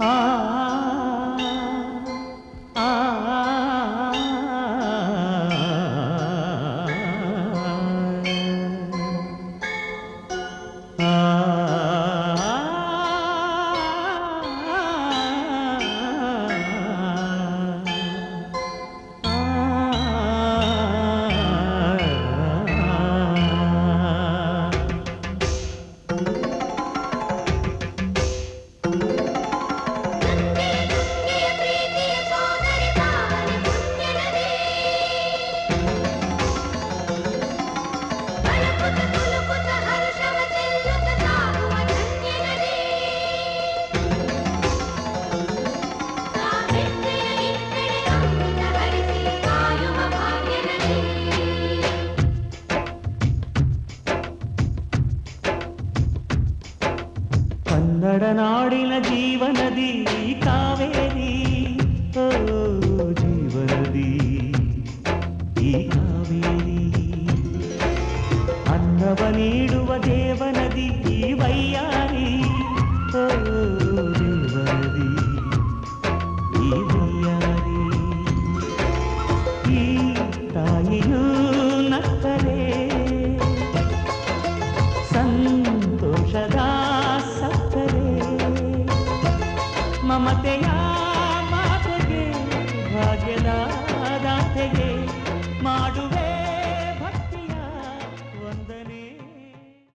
ಆ ಆ ಕನ್ನಡ ನಾಡಿನ ಜೀವನದಿ ಕಾವೇರಿ, ಓ ಜೀವನದಿ ಈ ಕಾವೇರಿ, ಅನ್ನವ ನೀಡುವ ದೇವನದಿ ಈ ವೈಯಾರಿ, ಓ ದೇವನದಿ ಈ ವೈಯಾರಿ. ಈ ತಾಯಿಯೂ ನಕ್ಕರೆ ಸಂತೋಷದ ಸಕ್ಕರೆ, ಮಮತೆಯ